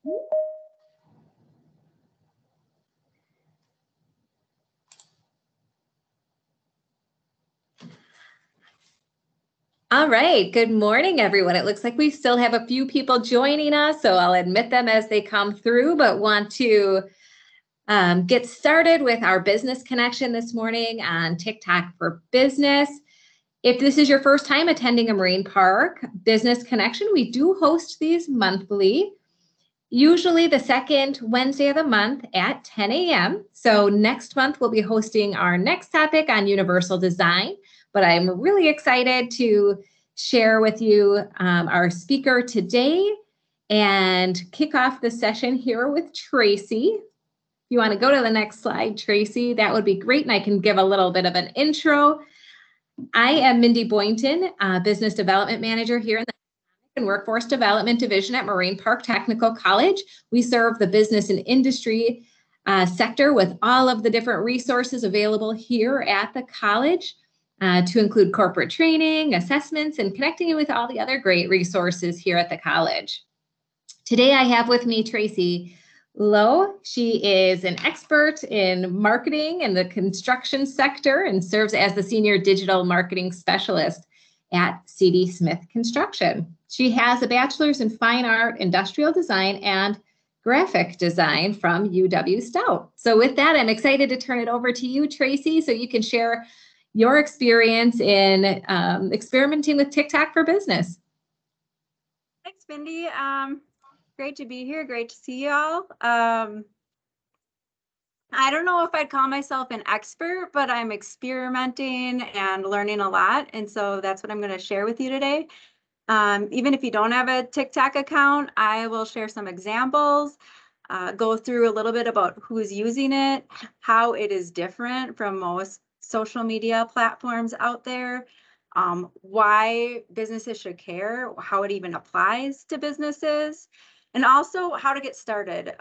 All right. Good morning, everyone. It looks like we still have a few people joining us, so I'll admit them as they come through, but want to get started with our business connection this morning on TikTok for Business. If this is your first time attending a Marine Park Business Connection, we do host these monthly, usually the second Wednesday of the month at 10 a.m. So next month, we'll be hosting our next topic on universal design. But I'm really excited to share with you our speaker today and kick off the session here with Tracy. If you want to go to the next slide, Tracy, that would be great. And I can give a little bit of an intro. I am Mindy Boynton, Business Development Manager here in the and Workforce Development Division at Marine Park Technical College. We serve the business and industry sector with all of the different resources available here at the college. To include corporate training, assessments, and connecting you with all the other great resources here at the college. Today I have with me Tracy Lowe. She is an expert in marketing in the construction sector and serves as the Senior Digital Marketing Specialist at CD Smith Construction. She has a bachelor's in fine art, industrial design, and graphic design from UW Stout. So with that, I'm excited to turn it over to you, Tracy, so you can share your experience in experimenting with TikTok for Business. Thanks, Mindy. Great to be here. Great to see y'all. I don't know if I'd call myself an expert, but I'm experimenting and learning a lot. And so that's what I'm going to share with you today. Even if you don't have a TikTok account, I will share some examples, go through a little bit about who's using it, how it is different from most social media platforms out there, why businesses should care, how it even applies to businesses, and also how to get started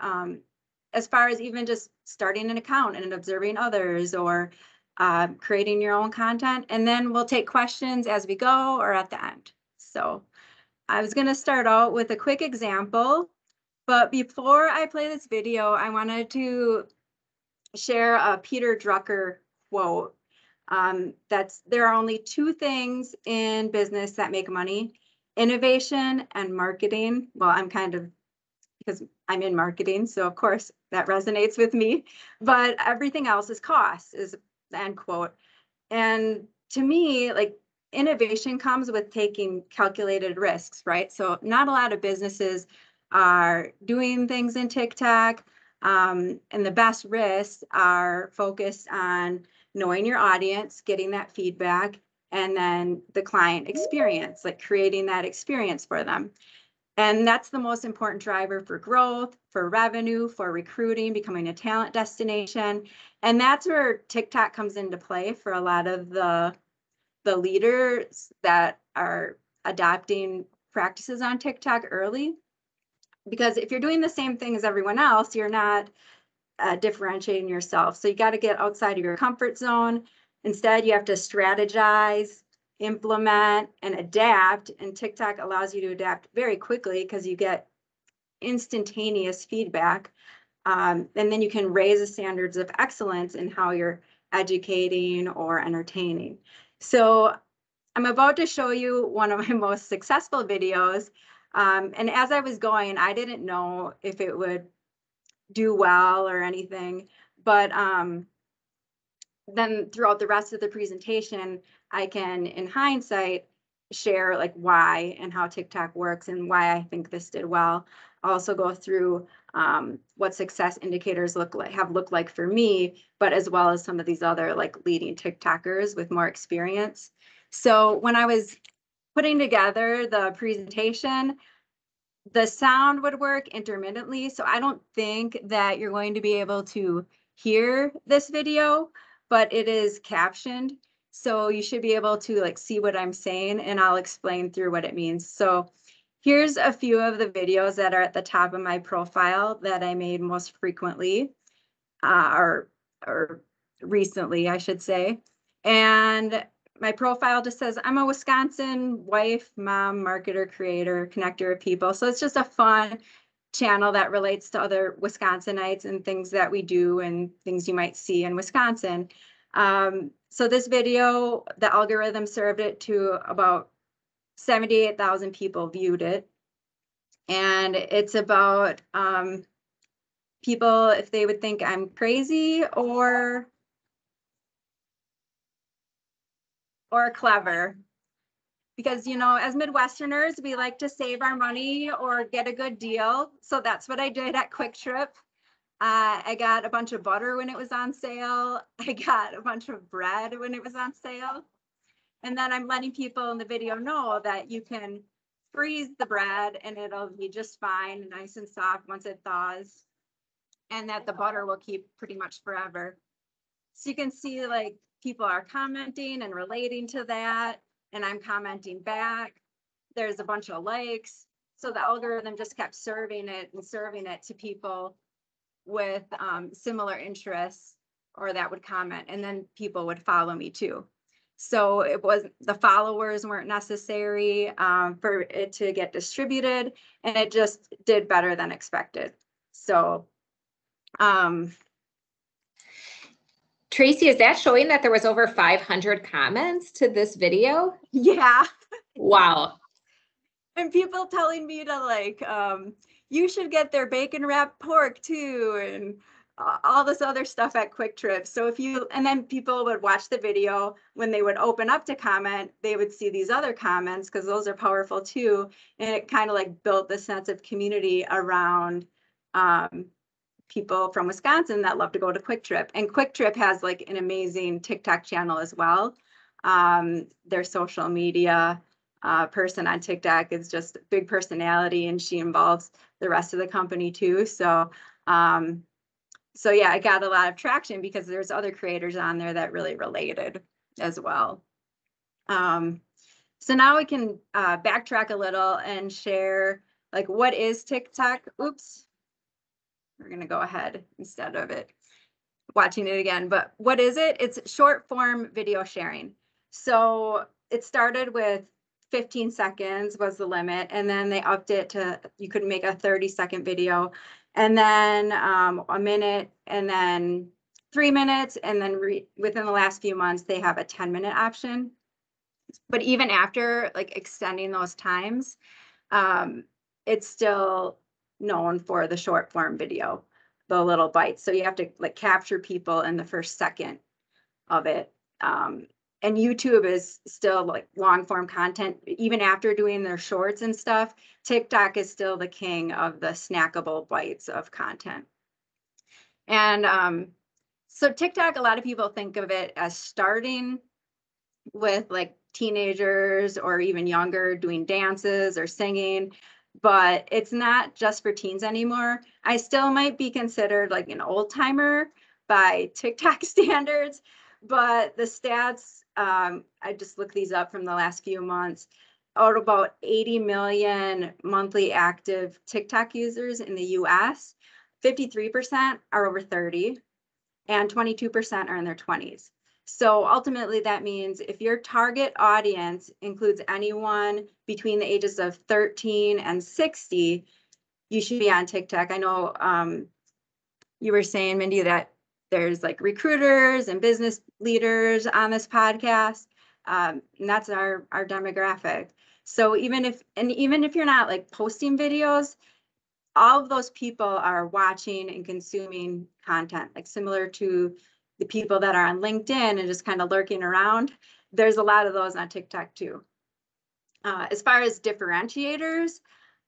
as far as even just starting an account and observing others or creating your own content. And then we'll take questions as we go or at the end. So I was going to start out with a quick example, but before I play this video, I wanted to share a Peter Drucker quote. There are only two things in business that make money: innovation and marketing. Well, because I'm in marketing, so of course that resonates with me, but everything else is cost, is end quote. And to me, like, innovation comes with taking calculated risks, right? So not a lot of businesses are doing things in TikTok, and the best risks are focused on knowing your audience, getting that feedback, and then the client experience, like creating that experience for them. And that's the most important driver for growth, for revenue, for recruiting, becoming a talent destination. And that's where TikTok comes into play for a lot of the leaders that are adopting practices on TikTok early. Because if you're doing the same thing as everyone else, you're not differentiating yourself. So you got to get outside of your comfort zone. Instead, you have to strategize, implement, and adapt. And TikTok allows you to adapt very quickly because you get instantaneous feedback. And then you can raise the standards of excellence in how you're educating or entertaining. So I'm about to show you one of my most successful videos. And as I was going, I didn't know if it would do well or anything, but then throughout the rest of the presentation, I can, in hindsight, share like why and how TikTok works and why I think this did well. I'll also go through what success indicators have looked like for me, but as well as some of these other like leading TikTokers with more experience. So when I was putting together the presentation, the sound would work intermittently, so I don't think that you're going to be able to hear this video, but it is captioned, so you should be able to like see what I'm saying, and I'll explain through what it means. So here's a few of the videos that are at the top of my profile that I made most frequently, or recently, I should say. And my profile just says, I'm a Wisconsin wife, mom, marketer, creator, connector of people. So it's just a fun channel that relates to other Wisconsinites and things that we do and things you might see in Wisconsin. So this video, the algorithm served it to about 78,000 people viewed it. And it's about people, if they would think I'm crazy or clever. Because, you know, as Midwesterners, we like to save our money or get a good deal. So that's what I did at Quick Trip. I got a bunch of butter when it was on sale. I got a bunch of bread when it was on sale. And then I'm letting people in the video know that you can freeze the bread and it'll be just fine, nice and soft once it thaws. And that the butter will keep pretty much forever. So you can see like people are commenting and relating to that. And I'm commenting back. There's a bunch of likes. So the algorithm just kept serving it to people with similar interests or that would comment, and then people would follow me too. So it was, the followers weren't necessary for it to get distributed, and it just did better than expected. So Tracy, is that showing that there was over 500 comments to this video? yeah. Wow. And people telling me to like, you should get their bacon wrapped pork too, and all this other stuff at Quick Trip. So if you, and then people would watch the video, when they would open up to comment, they would see these other comments because those are powerful too. And it kind of like built the sense of community around people from Wisconsin that love to go to Quick Trip. And Quick Trip has like an amazing TikTok channel as well. Their social media person on TikTok is just a big personality, and she involves the rest of the company too. So so yeah, I got a lot of traction because there's other creators on there that really related as well. So now we can backtrack a little and share like, what is TikTok? Oops. We're going to go ahead instead of it watching it again. But what is it? It's short form video sharing. So it started with 15 seconds was the limit. And then they upped it to, you could make a 30-second video, and then a minute, and then 3 minutes. And then within the last few months, they have a 10-minute option. But even after like extending those times, it's still known for the short form video, the little bites. So you have to like capture people in the first second of it. And YouTube is still like long form content, even after doing their shorts and stuff. TikTok is still the king of the snackable bites of content. And so TikTok, a lot of people think of it as starting with like teenagers or even younger doing dances or singing, but it's not just for teens anymore. I still might be considered like an old timer by TikTok standards, but the stats, I just looked these up from the last few months, out about 80 million monthly active TikTok users in the US, 53% are over 30 and 22% are in their 20s. So ultimately, that means if your target audience includes anyone between the ages of 13 and 60, you should be on TikTok. I know you were saying, Mindy, that there's like recruiters and business leaders on this podcast, and that's our demographic. So even if you're not like posting videos, all of those people are watching and consuming content, like similar to the people that are on LinkedIn and just kind of lurking around. There's a lot of those on TikTok too. As far as differentiators,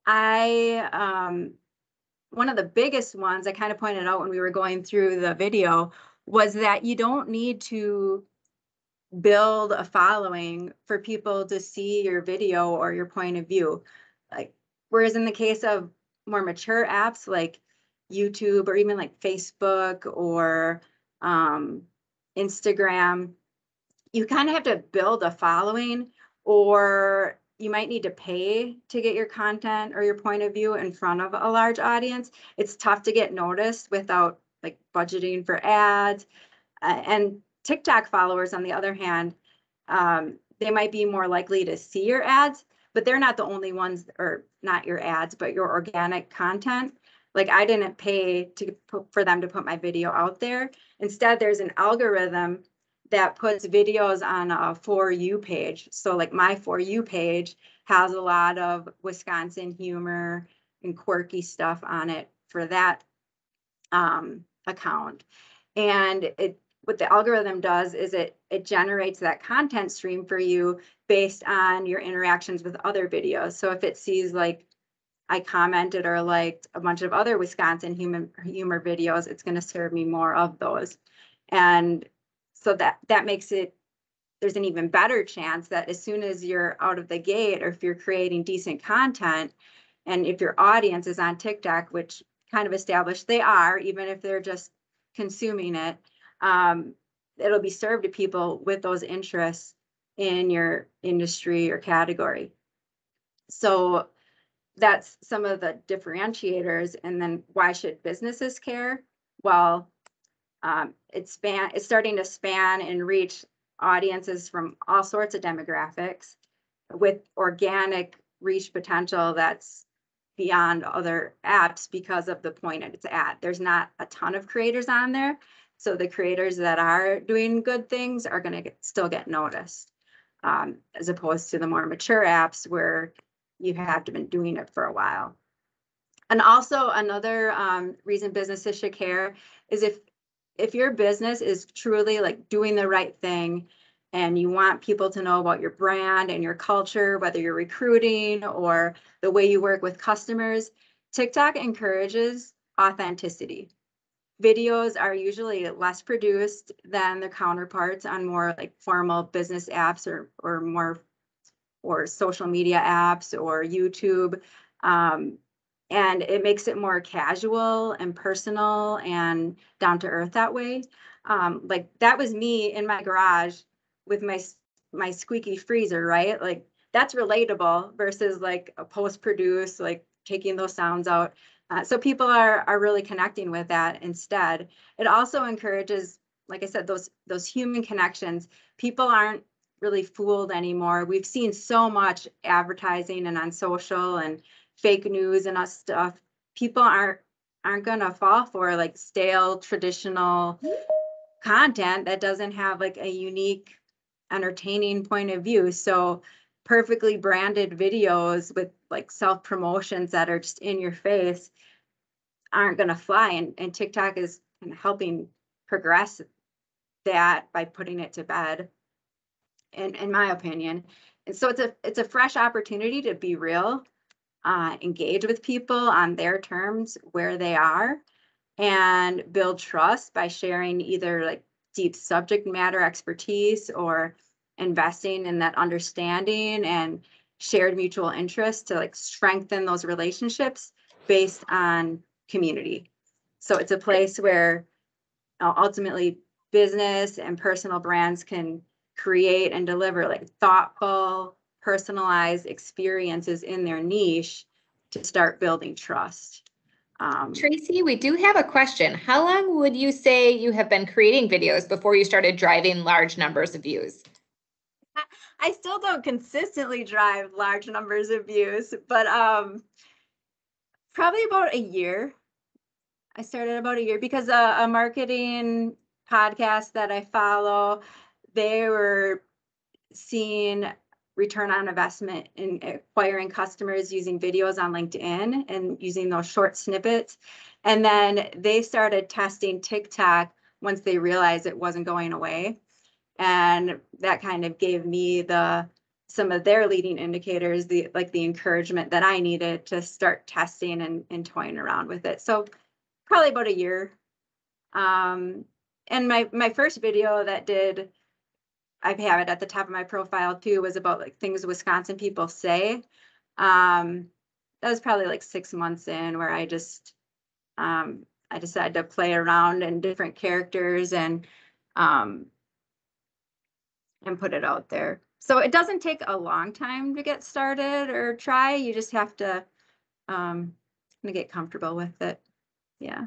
one of the biggest ones I kind of pointed out when we were going through the video was that you don't need to build a following for people to see your video or your point of view. Like, whereas in the case of more mature apps like YouTube or even like Facebook or Instagram, you kind of have to build a following, or you might need to pay to get your content or your point of view in front of a large audience. It's tough to get noticed without like budgeting for ads. And TikTok followers, on the other hand, they might be more likely to see your ads, but they're not the only ones, or not your ads, but your organic content. Like I didn't pay for them to put my video out there. Instead, there's an algorithm that puts videos on a For You page. So like my For You page has a lot of Wisconsin humor and quirky stuff on it for that account. And what the algorithm does is it generates that content stream for you based on your interactions with other videos. So if it sees like I commented or liked a bunch of other Wisconsin humor videos, it's going to serve me more of those. And so that makes it, there's an even better chance that as soon as you're out of the gate, or if you're creating decent content, and if your audience is on TikTok, which kind of established they are, even if they're just consuming it, it'll be served to people with those interests in your industry or category. So that's some of the differentiators. And then why should businesses care? Well, it's starting to span and reach audiences from all sorts of demographics with organic reach potential that's beyond other apps because of the point it's at. There's not a ton of creators on there. So the creators that are doing good things are going to still get noticed, as opposed to the more mature apps where you have been doing it for a while. And also another reason businesses should care is if your business is truly like doing the right thing and you want people to know about your brand and your culture, whether you're recruiting or the way you work with customers, TikTok encourages authenticity. Videos are usually less produced than their counterparts on more like formal business apps or social media apps or YouTube. And it makes it more casual and personal and down to earth that way. Like that was me in my garage with my squeaky freezer, right? Like that's relatable versus like a post-produce, like taking those sounds out. So people are really connecting with that instead. It also encourages, like I said, those human connections. People aren't really fooled anymore. We've seen so much advertising and on social and fake news and us stuff. People aren't gonna fall for like stale traditional content that doesn't have like a unique entertaining point of view. So perfectly branded videos with like self promotions that are just in your face aren't gonna fly. And TikTok is kind of helping progress that by putting it to bed, in my opinion. And so it's a fresh opportunity to be real, engage with people on their terms where they are, and build trust by sharing either like deep subject matter expertise or investing in that understanding and shared mutual interest to like strengthen those relationships based on community. So it's a place where ultimately business and personal brands can create and deliver like thoughtful, personalized experiences in their niche to start building trust. Tracy, we do have a question. How long would you say you have been creating videos before you started driving large numbers of views? I still don't consistently drive large numbers of views, but probably about a year. I started about a year because a marketing podcast that I follow, they were seeing return on investment in acquiring customers using videos on LinkedIn and using those short snippets. And then they started testing TikTok once they realized it wasn't going away. And that kind of gave me some of their leading indicators, the encouragement that I needed to start testing and toying around with it. So probably about a year. And my first video that did, I have it at the top of my profile too, was about like things Wisconsin people say. That was probably like 6 months in, where I just I decided to play around in different characters and put it out there. So it doesn't take a long time to get started or try. You just have to get comfortable with it. Yeah.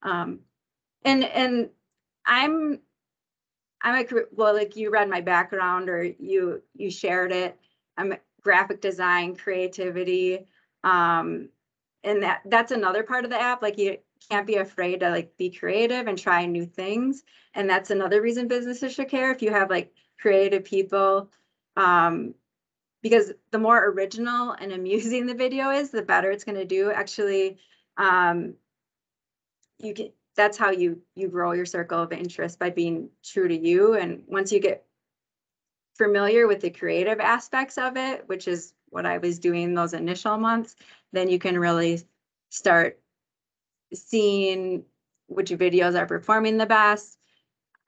And I'm well, like you read my background or you shared it. I'm graphic design, creativity. And that's another part of the app. Like you can't be afraid to like be creative and try new things. And that's another reason businesses should care if you have like creative people. Because the more original and amusing the video is, the better it's going to do. Actually, that's how you grow your circle of interest, by being true to you. And once you get familiar with the creative aspects of it, which is what I was doing those initial months, then you can really start seeing which videos are performing the best,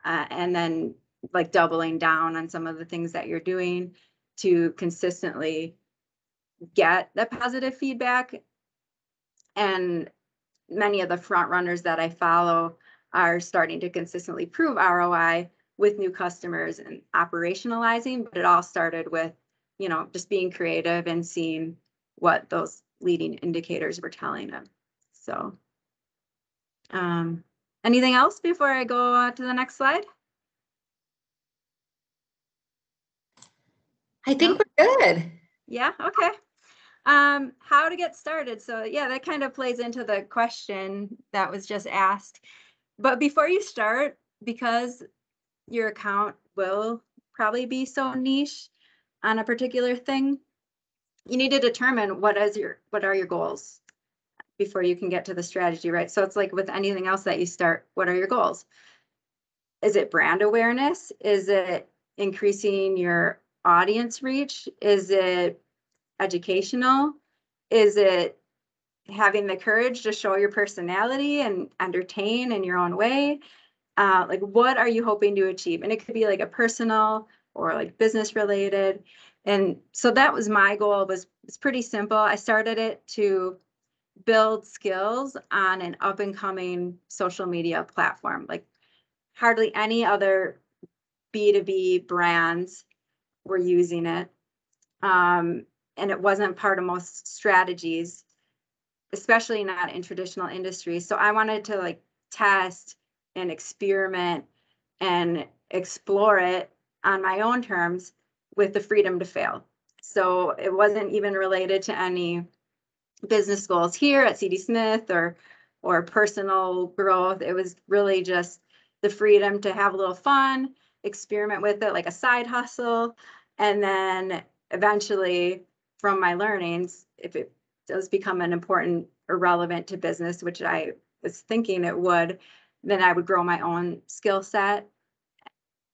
and then like doubling down on some of the things that you're doing to consistently get the positive feedback. And many of the front runners that I follow are starting to consistently prove ROI with new customers and operationalizing, but it all started with, you know, just being creative and seeing what those leading indicators were telling them. So anything else before I go to the next slide? I think we're good. Yeah, okay. How to get started. So yeah, that kind of plays into the question that was just asked. But before you start, because your account will probably be so niche on a particular thing, you need to determine what are your goals before you can get to the strategy, right? So it's like with anything else that you start, what are your goals? Is it brand awareness? Is it increasing your audience reach? Is it educational? Is it having the courage to show your personality and entertain in your own way? Like, what are you hoping to achieve? And it could be like a personal or like business related. And so that was my goal. It's pretty simple. I started it to build skills on an up and coming social media platform. Like hardly any other B2B brands were using it. And it wasn't part of most strategies, especially not in traditional industries. So I wanted to like test and experiment and explore it on my own terms with the freedom to fail. So it wasn't even related to any business goals here at CD Smith or personal growth. It was really just the freedom to have a little fun, experiment with it like a side hustle, and then eventually from my learnings, if it does become an important or relevant to business, which I was thinking it would, then I would grow my own skill set,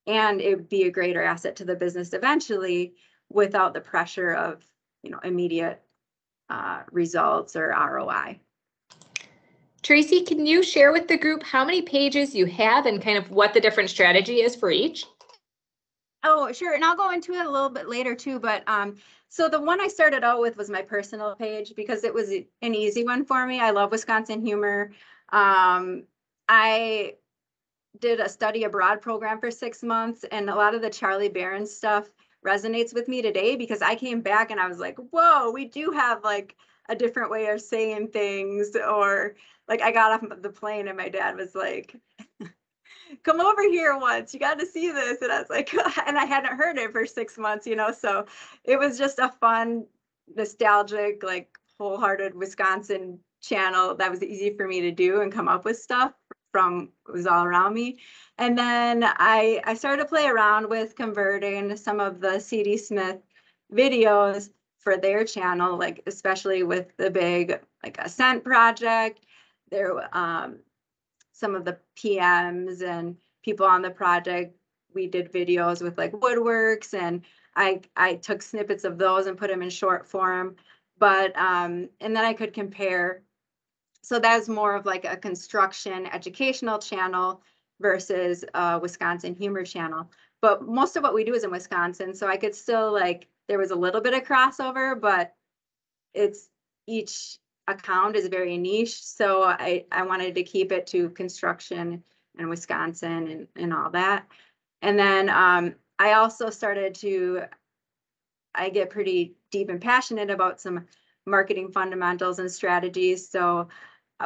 and it would be a greater asset to the business eventually without the pressure of, you know, immediate results or ROI. Tracy, can you share with the group how many pages you have and kind of what the different strategy is for each? Oh, sure. And I'll go into it a little bit later too. But so the one I started out with was my personal page because it was an easy one for me. I love Wisconsin humor. I did a study abroad program for 6 months, and a lot of the Charlie Barron stuff resonates with me today because I came back and I was like, whoa, we do have like a different way of saying things. Or like I got off the plane and my dad was like, come over here once, you got to see this. And I was like, and I hadn't heard it for 6 months, you know, so it was just a fun, nostalgic, like wholehearted Wisconsin channel that was easy for me to do and come up with stuff from what was all around me. And then I started to play around with converting some of the CD Smith videos for their channel, like especially with the big like Ascent project. There some of the PMs and people on the project, we did videos with like woodworks, and I took snippets of those and put them in short form. But and then I could compare. So that's more of like a construction educational channel versus a Wisconsin humor channel. But most of what we do is in Wisconsin, so I could still like, there was a little bit of crossover, but it's each account is very niche. So I wanted to keep it to construction and Wisconsin and all that. And then I also started to, I get pretty deep and passionate about some marketing fundamentals and strategies. So,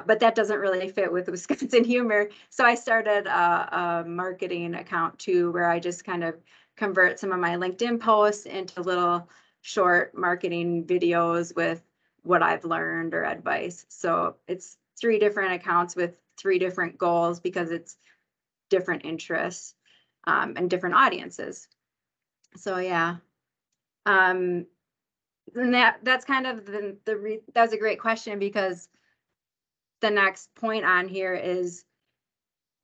but that doesn't really fit with Wisconsin humor. So I started a marketing account too, where I just kind of convert some of my LinkedIn posts into little short marketing videos with what I've learned or advice. So it's 3 different accounts with 3 different goals because it's different interests and different audiences. So yeah. And that's kind of that's a great question, because the next point on here is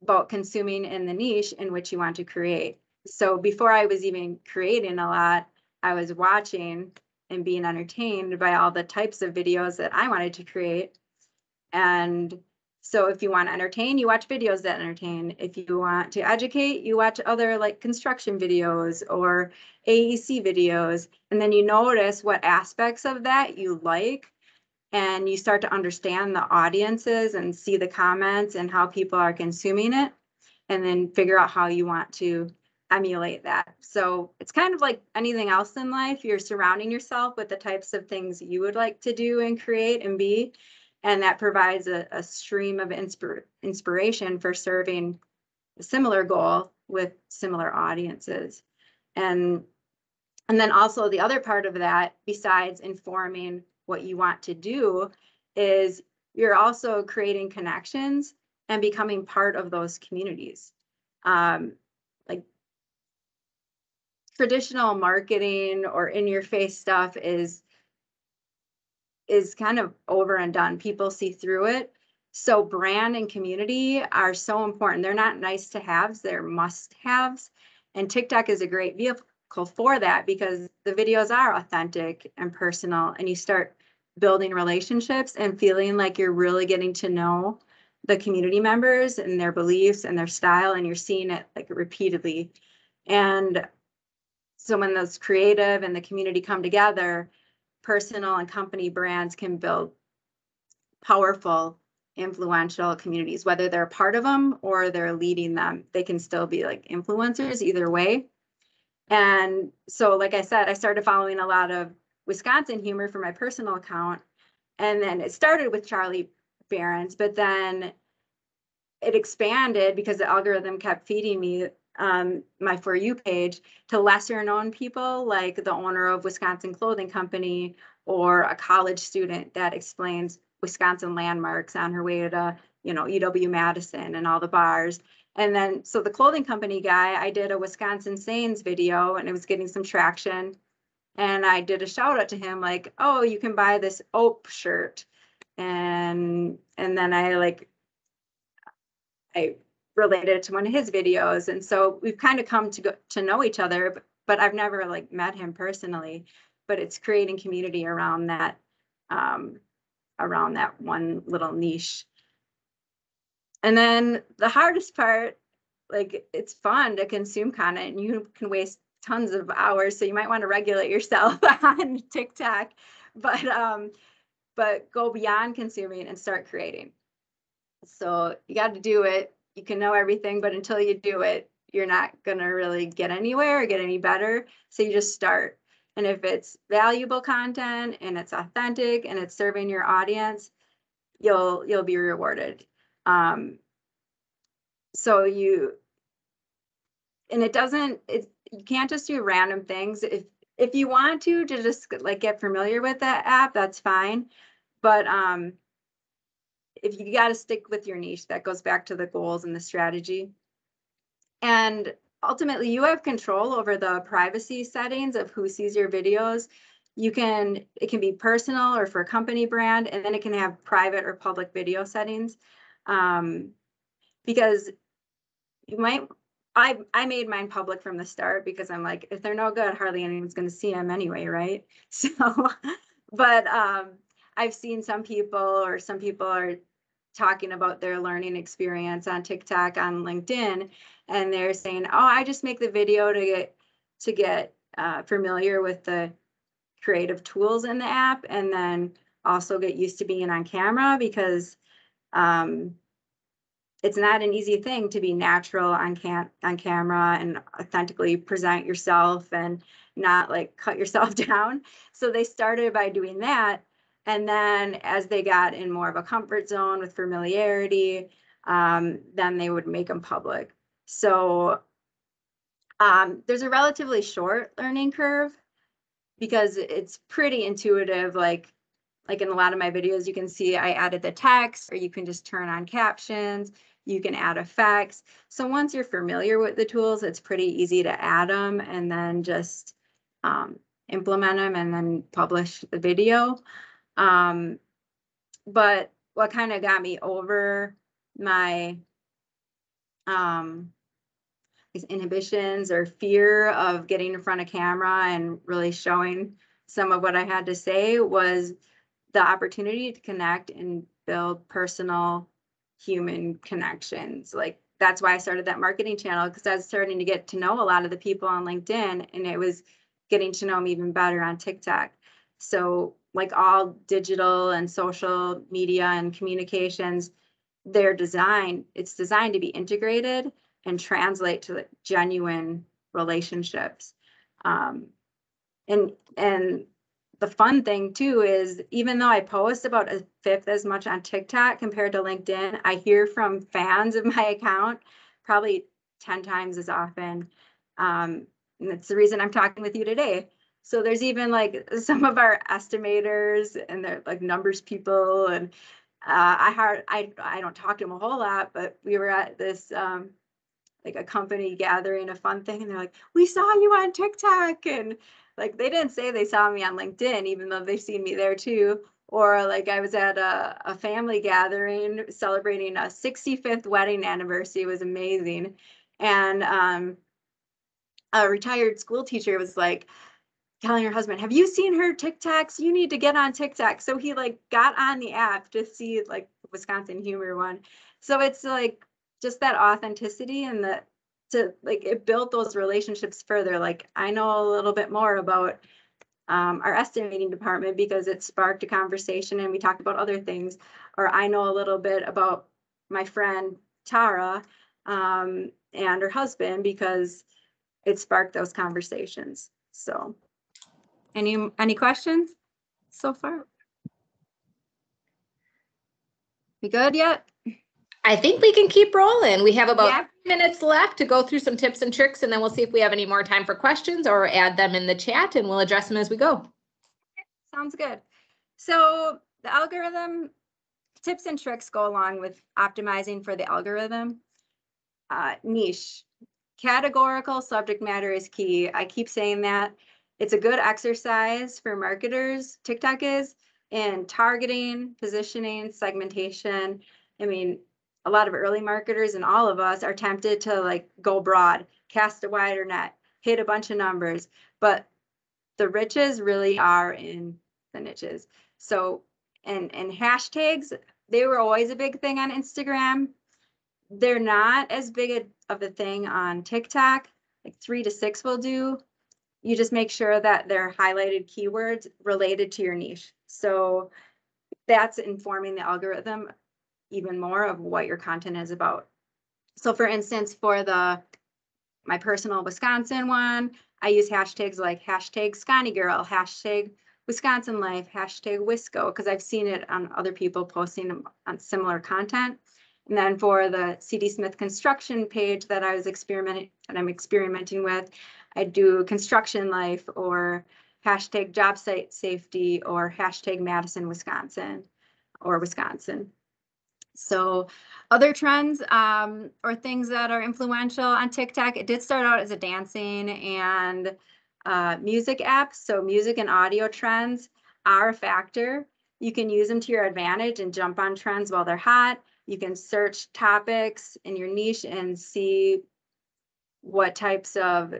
about consuming in the niche in which you want to create. So before I was even creating a lot, I was watching and being entertained by all the types of videos that I wanted to create. And so if you want to entertain, you watch videos that entertain. If you want to educate, you watch other like construction videos or AEC videos. And then you notice what aspects of that you like, and you start to understand the audiences and see the comments and how people are consuming it, and then figure out how you want to emulate that. So it's kind of like anything else in life. You're surrounding yourself with the types of things you would like to do and create and be, and that provides a stream of inspiration for serving a similar goal with similar audiences. And then also the other part of that, besides informing what you want to do, is you're also creating connections and becoming part of those communities. Like traditional marketing or in-your-face stuff is kind of over and done. People see through it. So brand and community are so important. They're not nice to haves, they're must haves. And TikTok is a great vehicle for that, because the videos are authentic and personal, and you start building relationships and feeling like you're really getting to know the community members and their beliefs and their style, and you're seeing it like repeatedly. And so when those creative and the community come together, personal and company brands can build powerful, influential communities, whether they're a part of them or they're leading them. They can still be like influencers either way. And so, like I said, I started following a lot of Wisconsin humor for my personal account. And then it started with Charlie Berens, but then it expanded because the algorithm kept feeding me my For You page to lesser known people, like the owner of Wisconsin Clothing Company, or a college student that explains Wisconsin landmarks on her way to, UW-Madison and all the bars. And then, so the clothing company guy, I did a Wisconsin Sayings video, and it was getting some traction. And I did a shout out to him, like, oh, you can buy this OPE shirt. And then I related it to one of his videos. And so we've kind of come to know each other, but I've never like met him personally. But it's creating community around that one little niche. And then the hardest part, like, it's fun to consume content, and you can waste tons of hours, so you might want to regulate yourself on TikTok, but go beyond consuming and start creating. So you got to do it. You can know everything, but until you do it, you're not going to really get anywhere or get any better. So you just start. And if it's valuable content and it's authentic and it's serving your audience, you'll be rewarded. So you can't just do random things. If you want to just like get familiar with that app, that's fine. But if you got to stick with your niche, that goes back to the goals and the strategy. And ultimately, you have control over the privacy settings of who sees your videos. It can be personal or for a company brand, and then it can have private or public video settings. Because I made mine public from the start, because I'm like, if they're no good, hardly anyone's going to see them anyway, right? So, but I've seen some people are talking about their learning experience on TikTok, on LinkedIn, and they're saying, oh, I just make the video to get familiar with the creative tools in the app, and then also get used to being on camera, because it's not an easy thing to be natural on camera and authentically present yourself and not like cut yourself down. So they started by doing that. And then as they got in more of a comfort zone with familiarity, then they would make them public. So there's a relatively short learning curve. because it's pretty intuitive. Like in a lot of my videos, you can see I added the text, or you can just turn on captions. You can add effects. So once you're familiar with the tools, it's pretty easy to add them and then just implement them and then publish the video. But what kind of got me over my these inhibitions or fear of getting in front of camera and really showing some of what I had to say was the opportunity to connect and build personal human connections. Like that's why I started that marketing channel, because I was starting to get to know a lot of the people on LinkedIn, and it was getting to know them even better on TikTok. So like all digital and social media and communications, it's designed to be integrated and translate to genuine relationships. And the fun thing too is, even though I post about a fifth as much on TikTok compared to LinkedIn, I hear from fans of my account probably 10 times as often. And that's the reason I'm talking with you today. So there's even like some of our estimators and they're like numbers people, and I don't talk to them a whole lot, but we were at this like a company gathering, a fun thing, and they're like, "We saw you on TikTok," and like they didn't say they saw me on LinkedIn, even though they've seen me there too. Or like I was at a family gathering celebrating a 65th wedding anniversary. It was amazing, and a retired school teacher was like telling her husband, "Have you seen her TikToks? You need to get on TikTok." So he like got on the app to see like Wisconsin humor one. So it's like just that authenticity, and it built those relationships further. Like I know a little bit more about our estimating department because it sparked a conversation and we talked about other things. Or I know a little bit about my friend Tara and her husband because it sparked those conversations. So any questions so far? We good yet? I think we can keep rolling. We have about Yeah. 3 minutes left to go through some tips and tricks, and then we'll see if we have any more time for questions or add them in the chat, and we'll address them as we go. Sounds good. So the algorithm tips and tricks go along with optimizing for the algorithm. Niche. Categorical subject matter is key. I keep saying that. It's a good exercise for marketers, TikTok is, in targeting, positioning, segmentation. I mean, a lot of early marketers and all of us are tempted to like go broad, cast a wider net, hit a bunch of numbers, but the riches really are in the niches. So, and hashtags, they were always a big thing on Instagram. They're not as big of a thing on TikTok. Like 3 to 6 will do. You just make sure that they're highlighted keywords related to your niche. So that's informing the algorithm even more of what your content is about. So for instance, for my personal Wisconsin one, I use hashtags like hashtag Scotty Girl, hashtag Wisconsin Life, hashtag Wisco, because I've seen it on other people posting on similar content. And then for the CD Smith construction page that I'm experimenting with, I do construction life or hashtag job site safety or hashtag Madison, Wisconsin or Wisconsin. So other trends or things that are influential on TikTok, it did start out as a dancing and music app. So music and audio trends are a factor. You can use them to your advantage and jump on trends while they're hot. You can search topics in your niche and see what types of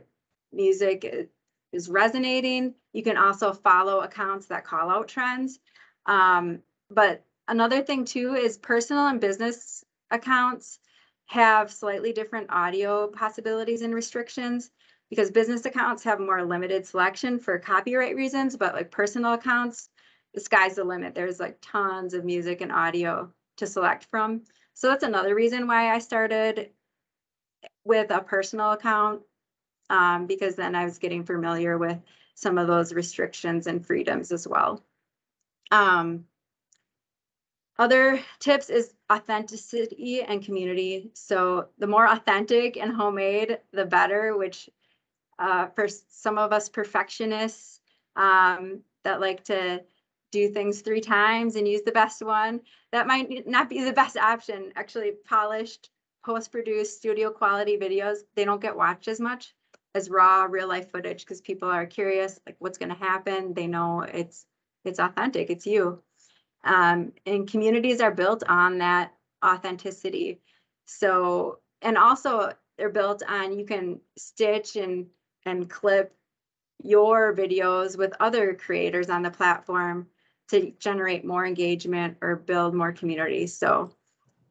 music is resonating. You can also follow accounts that call out trends. But another thing too is personal and business accounts have slightly different audio possibilities and restrictions, because business accounts have more limited selection for copyright reasons, but like personal accounts, the sky's the limit. There's like tons of music and audio to select from. So that's another reason why I started with a personal account, because then I was getting familiar with some of those restrictions and freedoms as well. Other tips is authenticity and community. So the more authentic and homemade, the better, which for some of us perfectionists, that like to do things 3 times and use the best one. That might not be the best option. Actually, polished, post-produced studio quality videos, they don't get watched as much as raw real life footage because people are curious, like what's going to happen. They know it's authentic, it's you. And communities are built on that authenticity. So, and also they're built on, you can stitch and clip your videos with other creators on the platform to generate more engagement or build more communities. So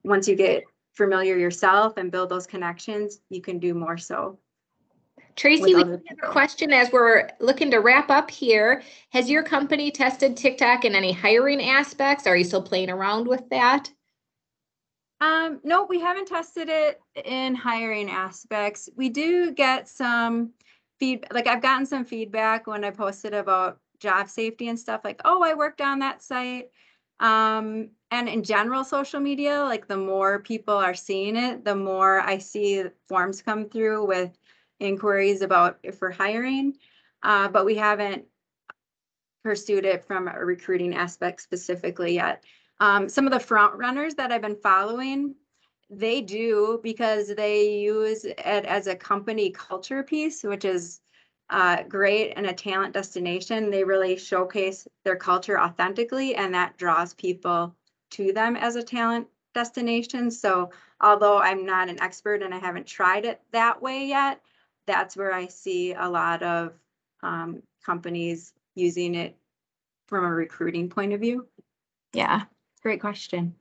once you get familiar yourself and build those connections, you can do more so. Tracy, we have a question as we're looking to wrap up here. Has your company tested TikTok in any hiring aspects? Are you still playing around with that? No, we haven't tested it in hiring aspects. We do get some feedback, like I've gotten some feedback when I posted about job safety and stuff, like, oh, I worked on that site. And in general, social media, like the more people are seeing it, the more I see forms come through with inquiries about if we're hiring, but we haven't pursued it from a recruiting aspect specifically yet. Some of the front runners that I've been following, they do, because they use it as a company culture piece, which is great, and a talent destination. They really showcase their culture authentically, and that draws people to them as a talent destination. So although I'm not an expert and I haven't tried it that way yet, that's where I see a lot of companies using it from a recruiting point of view. Yeah, great question.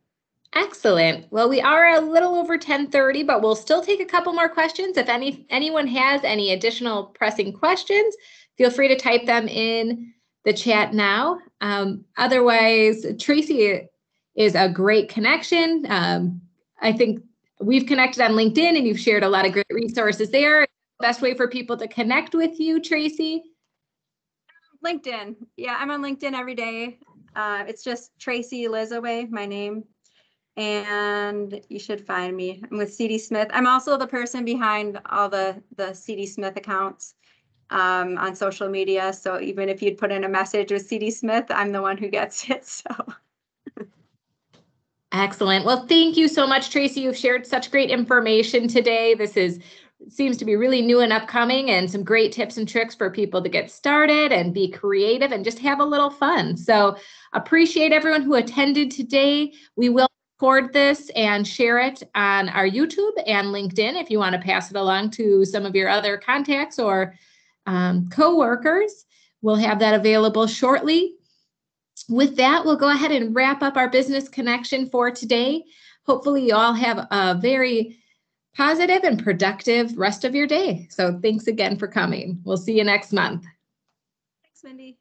Excellent. Well, we are a little over 10:30, but we'll still take a couple more questions. If anyone has any additional pressing questions, feel free to type them in the chat now. Otherwise, Tracy is a great connection. I think we've connected on LinkedIn and you've shared a lot of great resources there. Best way for people to connect with you, Tracy? LinkedIn. Yeah, I'm on LinkedIn every day. It's just Tracy Lizaway, my name. And you should find me. I'm with CD Smith. I'm also the person behind all the CD Smith accounts on social media. So even if you'd put in a message with CD Smith, I'm the one who gets it. So. Excellent. Well, thank you so much, Tracy. You've shared such great information today. This seems to be really new and upcoming, and some great tips and tricks for people to get started and be creative and just have a little fun. So appreciate everyone who attended today. We will record this and share it on our YouTube and LinkedIn if you want to pass it along to some of your other contacts or co-workers. We'll have that available shortly. With that, we'll go ahead and wrap up our business connection for today. Hopefully you all have a very positive and productive rest of your day. So thanks again for coming. We'll see you next month. Thanks, Mindy.